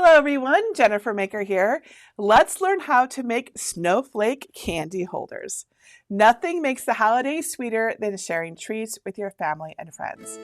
Hello everyone, JenniferMaker here. Let's learn how to make snowflake candy holders. Nothing makes the holidays sweeter than sharing treats with your family and friends.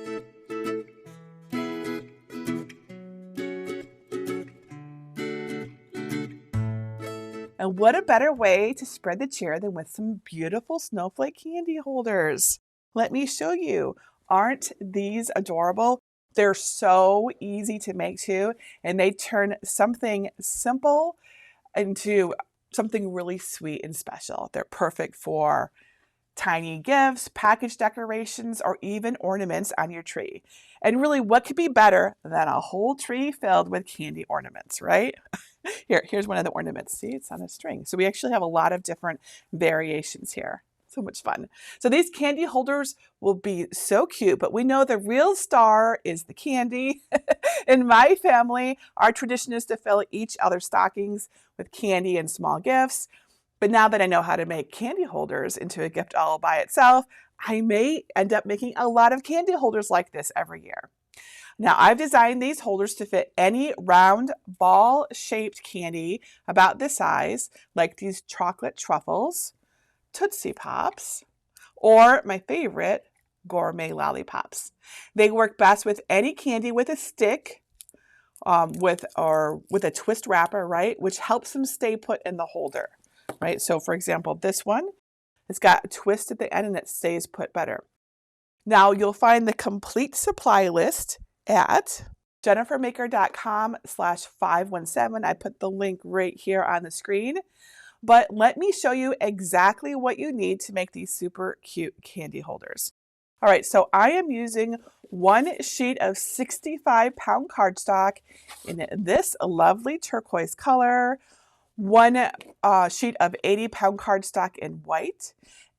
And what a better way to spread the cheer than with some beautiful snowflake candy holders. Let me show you. Aren't these adorable? They're so easy to make too, and they turn something simple into something really sweet and special. They're perfect for tiny gifts, package decorations, or even ornaments on your tree. And really, what could be better than a whole tree filled with candy ornaments, right? Here's one of the ornaments. See, it's on a string. So we actually have a lot of different variations here. So much fun. So these candy holders will be so cute, but we know the real star is the candy. In my family, our tradition is to fill each other's stockings with candy and small gifts. But now that I know how to make candy holders into a gift all by itself, I may end up making a lot of candy holders like this every year. Now I've designed these holders to fit any round ball-shaped candy about this size, like these chocolate truffles, Tootsie Pops, or my favorite, gourmet lollipops. They work best with any candy with a stick, with a twist wrapper, right? Which helps them stay put in the holder, right? So for example, this one, it's got a twist at the end and it stays put better. Now you'll find the complete supply list at JenniferMaker.com/517. I put the link right here on the screen. But let me show you exactly what you need to make these super cute candy holders. All right, so I am using one sheet of 65-pound cardstock in this lovely turquoise color, one sheet of 80-pound cardstock in white,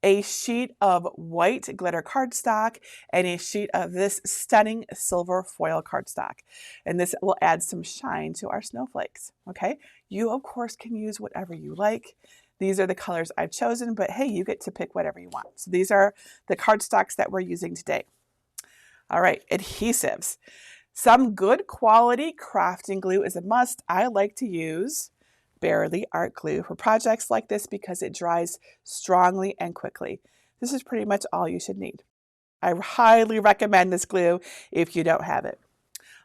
a sheet of white glitter cardstock, and a sheet of this stunning silver foil cardstock. And this will add some shine to our snowflakes, okay? You, of course, can use whatever you like. These are the colors I've chosen, but hey, you get to pick whatever you want. So these are the cardstocks that we're using today. All right, adhesives. Some good quality crafting glue is a must. I like to use Barely Art Glue for projects like this because it dries strongly and quickly. This is pretty much all you should need. I highly recommend this glue if you don't have it.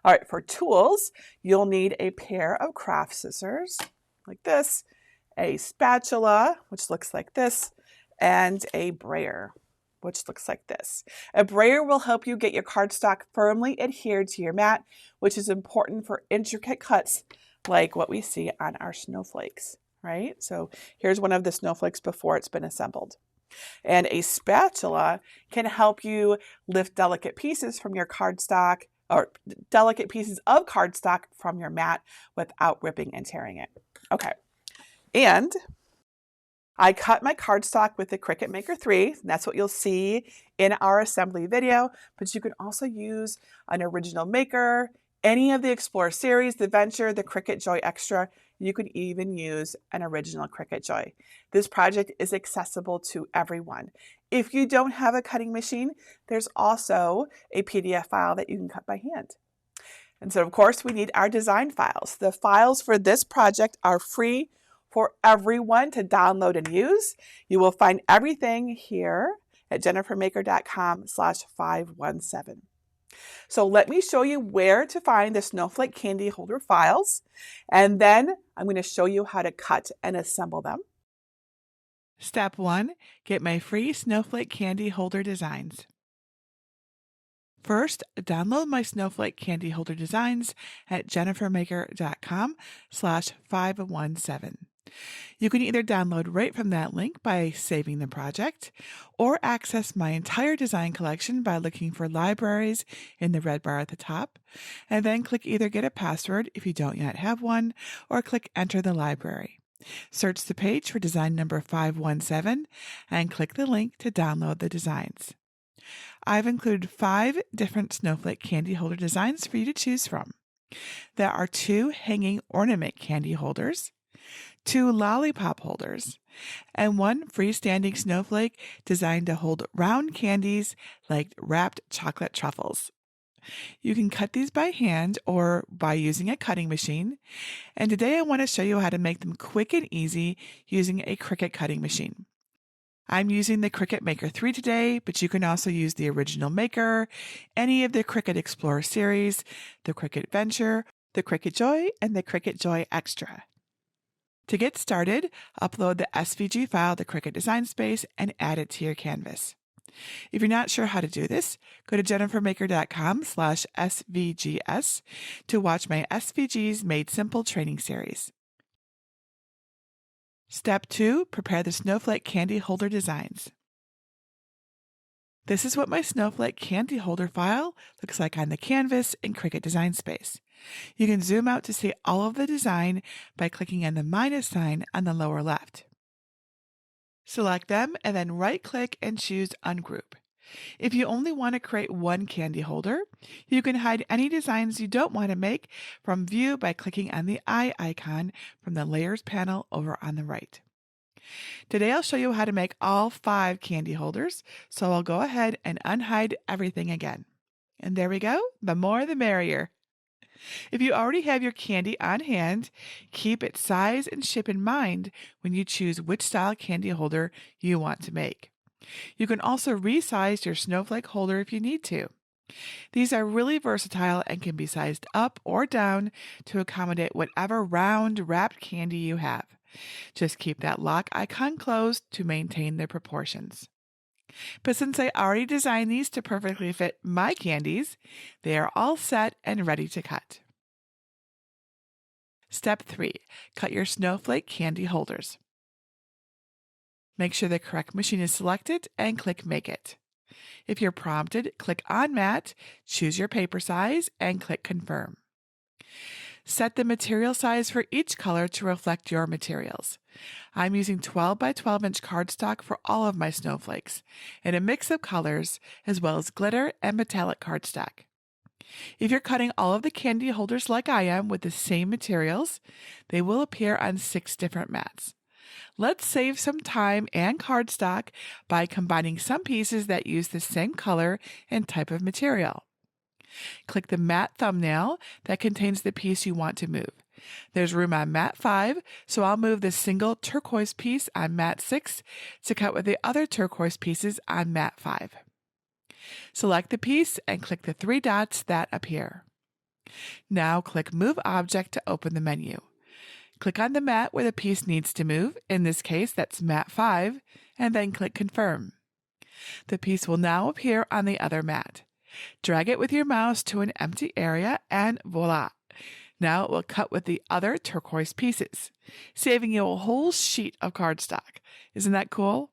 All right, for tools, you'll need a pair of craft scissors like this, a spatula, which looks like this, and a brayer, which looks like this. A brayer will help you get your cardstock firmly adhered to your mat, which is important for intricate cuts like what we see on our snowflakes, right? So here's one of the snowflakes before it's been assembled. And a spatula can help you lift delicate pieces from your cardstock, or delicate pieces of cardstock from your mat without ripping and tearing it. Okay, and I cut my cardstock with the Cricut Maker 3. That's what you'll see in our assembly video, but you can also use an original maker, any of the Explore series, the Venture, the Cricut Joy Extra. You could even use an original Cricut Joy. This project is accessible to everyone. If you don't have a cutting machine, there's also a PDF file that you can cut by hand. And so of course we need our design files. The files for this project are free for everyone to download and use. You will find everything here at JenniferMaker.com/517. So let me show you where to find the snowflake candy holder files, and then I'm going to show you how to cut and assemble them. Step 1, get my free snowflake candy holder designs. First, download my snowflake candy holder designs at JenniferMaker.com/517. You can either download right from that link by saving the project, or access my entire design collection by looking for libraries in the red bar at the top, and then click either Get a Password if you don't yet have one, or click Enter the library. Search the page for design number 517 and click the link to download the designs. I've included 5 different snowflake candy holder designs for you to choose from. There are 2 hanging ornament candy holders, 2 lollipop holders, and 1 freestanding snowflake designed to hold round candies like wrapped chocolate truffles. You can cut these by hand or by using a cutting machine. And today I want to show you how to make them quick and easy using a Cricut cutting machine. I'm using the Cricut Maker 3 today, but you can also use the original Maker, any of the Cricut Explorer series, the Cricut Venture, the Cricut Joy, and the Cricut Joy Extra. To get started, upload the SVG file to Cricut Design Space and add it to your canvas. If you're not sure how to do this, go to JenniferMaker.com/SVGS to watch my SVGs Made Simple training series. Step 2, prepare the snowflake candy holder designs. This is what my snowflake candy holder file looks like on the canvas in Cricut Design Space. You can zoom out to see all of the design by clicking on the minus sign on the lower left. Select them and then right-click and choose Ungroup. If you only want to create one candy holder, you can hide any designs you don't want to make from View by clicking on the eye icon from the Layers panel over on the right. Today I'll show you how to make all 5 candy holders, so I'll go ahead and unhide everything again. And there we go, the more the merrier. If you already have your candy on hand, keep its size and shape in mind when you choose which style candy holder you want to make. You can also resize your snowflake holder if you need to. These are really versatile and can be sized up or down to accommodate whatever round wrapped candy you have. Just keep that lock icon closed to maintain their proportions. But since I already designed these to perfectly fit my candies, they are all set and ready to cut. Step 3. Cut your snowflake candy holders. Make sure the correct machine is selected and click Make It. If you're prompted, click on Mat, choose your paper size, and click Confirm. Set the material size for each color to reflect your materials. I'm using 12 by 12 inch cardstock for all of my snowflakes, and a mix of colors, as well as glitter and metallic cardstock. If you're cutting all of the candy holders like I am with the same materials, they will appear on 6 different mats. Let's save some time and cardstock by combining some pieces that use the same color and type of material. Click the mat thumbnail that contains the piece you want to move. There's room on mat 5, so I'll move the single turquoise piece on mat 6 to cut with the other turquoise pieces on mat 5. Select the piece and click the 3 dots that appear. Now click Move Object to open the menu. Click on the mat where the piece needs to move, in this case that's mat 5, and then click Confirm. The piece will now appear on the other mat. Drag it with your mouse to an empty area and voila! Now it will cut with the other turquoise pieces, saving you a whole sheet of cardstock. Isn't that cool?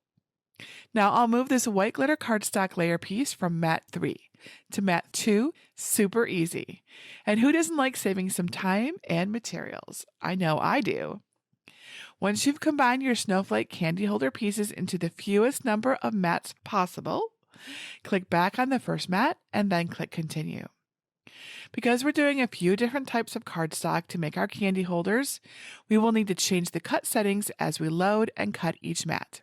Now I'll move this white glitter cardstock layer piece from mat 3 to mat 2, super easy. And who doesn't like saving some time and materials? I know I do. Once you've combined your snowflake candy holder pieces into the fewest number of mats possible, click back on the first mat and then click Continue. Because we're doing a few different types of cardstock to make our candy holders, we will need to change the cut settings as we load and cut each mat.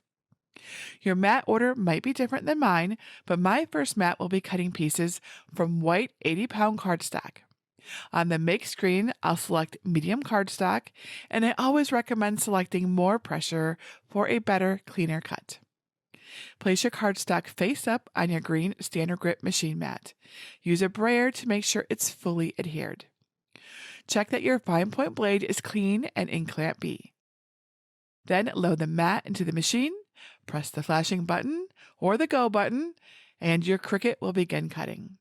Your mat order might be different than mine, but my first mat will be cutting pieces from white 80-pound cardstock. On the Make screen, I'll select medium cardstock, and I always recommend selecting more pressure for a better, cleaner cut. Place your cardstock face up on your green standard grip machine mat. Use a brayer to make sure it's fully adhered. Check that your fine point blade is clean and in clamp B. Then load the mat into the machine, press the flashing button or the go button, and your Cricut will begin cutting.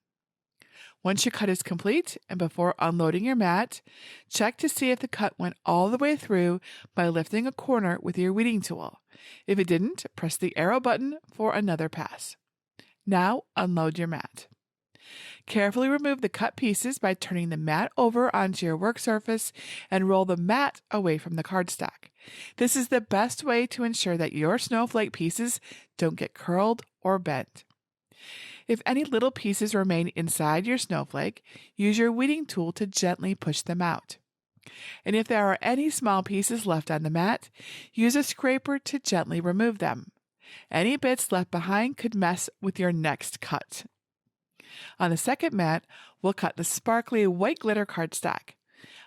Once your cut is complete and before unloading your mat, check to see if the cut went all the way through by lifting a corner with your weeding tool. If it didn't, press the arrow button for another pass. Now unload your mat. Carefully remove the cut pieces by turning the mat over onto your work surface and roll the mat away from the cardstock. This is the best way to ensure that your snowflake pieces don't get curled or bent. If any little pieces remain inside your snowflake, use your weeding tool to gently push them out. And if there are any small pieces left on the mat, use a scraper to gently remove them. Any bits left behind could mess with your next cut. On the second mat, we'll cut the sparkly white glitter cardstock.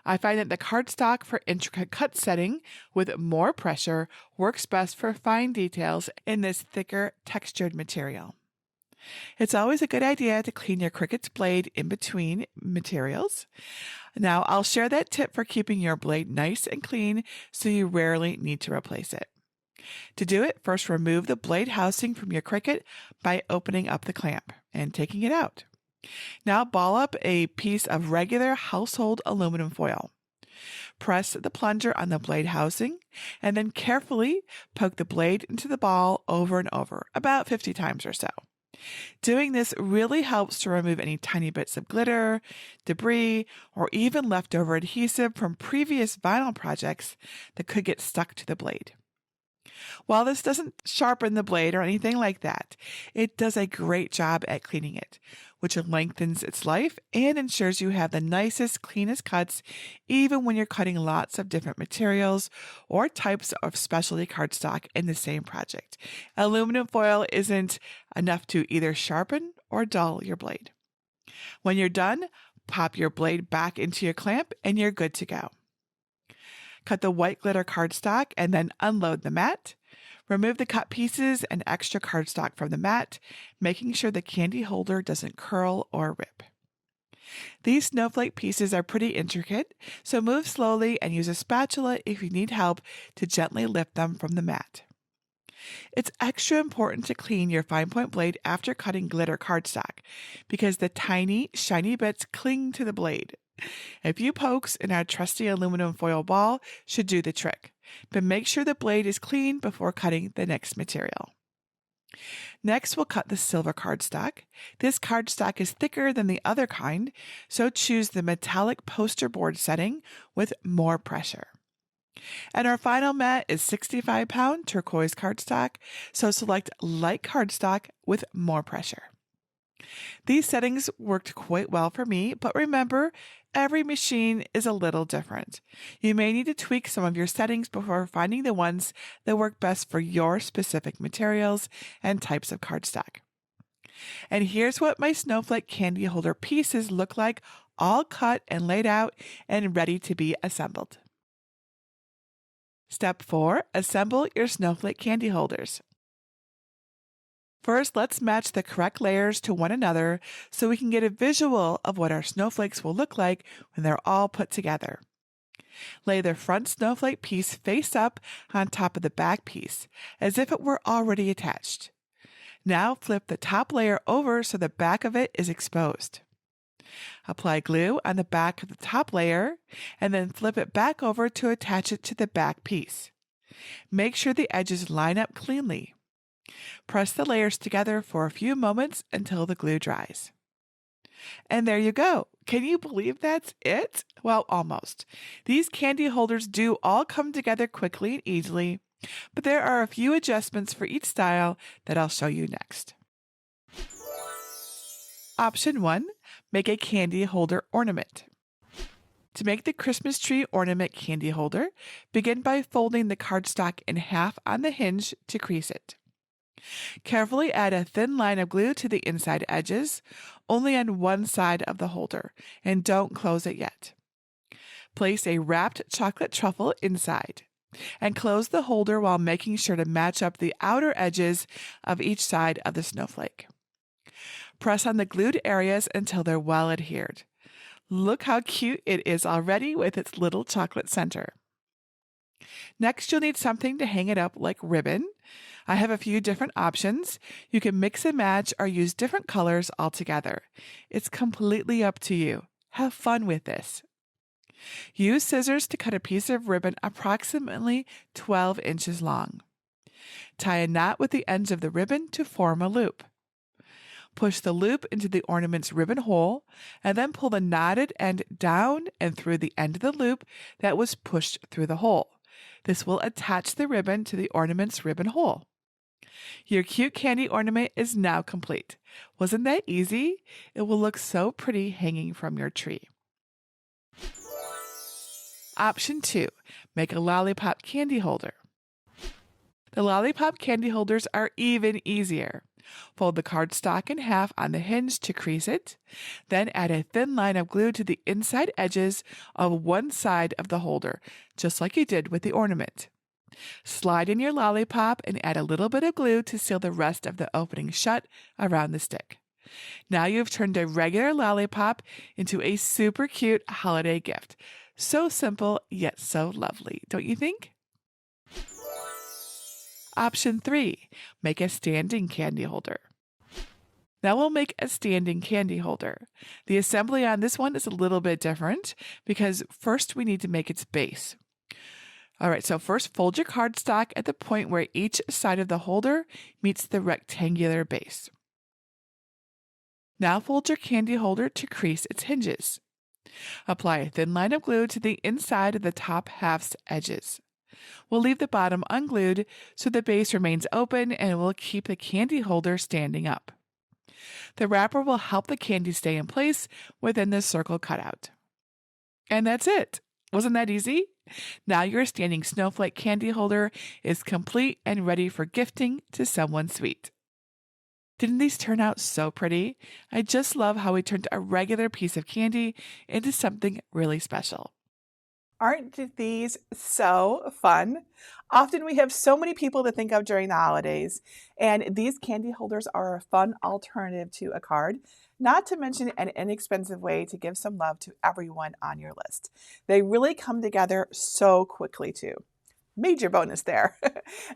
I find that the cardstock for intricate cut setting with more pressure works best for fine details in this thicker textured material. It's always a good idea to clean your Cricut's blade in between materials. Now, I'll share that tip for keeping your blade nice and clean so you rarely need to replace it. To do it, first remove the blade housing from your Cricut by opening up the clamp and taking it out. Now ball up a piece of regular household aluminum foil. Press the plunger on the blade housing and then carefully poke the blade into the ball over and over, about 50 times or so. Doing this really helps to remove any tiny bits of glitter, debris, or even leftover adhesive from previous vinyl projects that could get stuck to the blade. While this doesn't sharpen the blade or anything like that, it does a great job at cleaning it, which lengthens its life and ensures you have the nicest, cleanest cuts even when you're cutting lots of different materials or types of specialty cardstock in the same project. Aluminum foil isn't enough to either sharpen or dull your blade. When you're done, pop your blade back into your clamp and you're good to go. Cut the white glitter cardstock and then unload the mat. Remove the cut pieces and extra cardstock from the mat, making sure the candy holder doesn't curl or rip. These snowflake pieces are pretty intricate, so move slowly and use a spatula if you need help to gently lift them from the mat. It's extra important to clean your fine point blade after cutting glitter cardstock because the tiny, shiny bits cling to the blade. A few pokes in our trusty aluminum foil ball should do the trick, but make sure the blade is clean before cutting the next material. Next, we'll cut the silver cardstock. This cardstock is thicker than the other kind, so choose the metallic poster board setting with more pressure. And our final mat is 65-pound turquoise cardstock, so select light cardstock with more pressure. These settings worked quite well for me, but remember, every machine is a little different. You may need to tweak some of your settings before finding the ones that work best for your specific materials and types of cardstock. And here's what my snowflake candy holder pieces look like, all cut and laid out and ready to be assembled. Step 4. Assemble your snowflake candy holders. First, let's match the correct layers to one another so we can get a visual of what our snowflakes will look like when they're all put together. Lay the front snowflake piece face up on top of the back piece, as if it were already attached. Now flip the top layer over so the back of it is exposed. Apply glue on the back of the top layer and then flip it back over to attach it to the back piece. Make sure the edges line up cleanly. Press the layers together for a few moments until the glue dries. And there you go. Can you believe that's it? Well, almost. These candy holders do all come together quickly and easily, but there are a few adjustments for each style that I'll show you next. Option 1, make a candy holder ornament. To make the Christmas tree ornament candy holder, begin by folding the cardstock in half on the hinge to crease it. Carefully add a thin line of glue to the inside edges, only on one side of the holder, and don't close it yet. Place a wrapped chocolate truffle inside, and close the holder while making sure to match up the outer edges of each side of the snowflake. Press on the glued areas until they're well adhered. Look how cute it is already with its little chocolate center. Next, you'll need something to hang it up like ribbon. I have a few different options. You can mix and match or use different colors altogether. It's completely up to you. Have fun with this. Use scissors to cut a piece of ribbon approximately 12 inches long. Tie a knot with the ends of the ribbon to form a loop. Push the loop into the ornament's ribbon hole and then pull the knotted end down and through the end of the loop that was pushed through the hole. This will attach the ribbon to the ornament's ribbon hole. Your cute candy ornament is now complete. Wasn't that easy? It will look so pretty hanging from your tree. Option 2, make a lollipop candy holder. The lollipop candy holders are even easier. Fold the cardstock in half on the hinge to crease it. Then add a thin line of glue to the inside edges of one side of the holder, just like you did with the ornament. Slide in your lollipop and add a little bit of glue to seal the rest of the opening shut around the stick. Now you've turned a regular lollipop into a super cute holiday gift. So simple, yet so lovely, don't you think? Option 3, make a standing candy holder. Now we'll make a standing candy holder. The assembly on this one is a little bit different because first we need to make its base. All right, so first fold your cardstock at the point where each side of the holder meets the rectangular base. Now fold your candy holder to crease its hinges. Apply a thin line of glue to the inside of the top half's edges. We'll leave the bottom unglued so the base remains open and will keep the candy holder standing up. The wrapper will help the candy stay in place within the circle cutout. And that's it. Wasn't that easy? Now your standing snowflake candy holder is complete and ready for gifting to someone sweet. Didn't these turn out so pretty? I just love how we turned a regular piece of candy into something really special. Aren't these so fun? Often we have so many people to think of during the holidays, and these candy holders are a fun alternative to a card, not to mention an inexpensive way to give some love to everyone on your list. They really come together so quickly too. Major bonus there.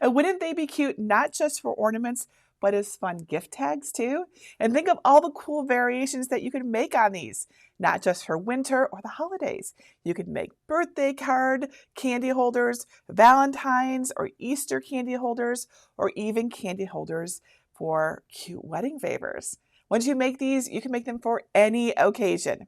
And wouldn't they be cute not just for ornaments, but as fun gift tags too? And think of all the cool variations that you can make on these, not just for winter or the holidays. You could make birthday card candy holders, Valentine's or Easter candy holders, or even candy holders for cute wedding favors. Once you make these, you can make them for any occasion.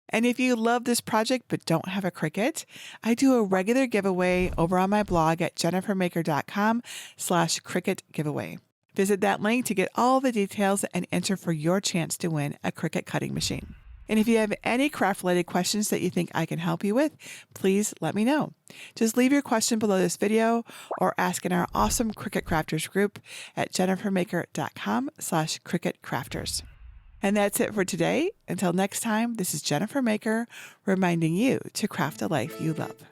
And if you love this project but don't have a Cricut, I do a regular giveaway over on my blog at JenniferMaker.com/Cricut giveaway. Visit that link to get all the details and enter for your chance to win a Cricut cutting machine. And if you have any craft-related questions that you think I can help you with, please let me know. Just leave your question below this video or ask in our awesome Cricut Crafters group at JenniferMaker.com/Cricut Crafters. And that's it for today. Until next time, this is Jennifer Maker reminding you to craft a life you love.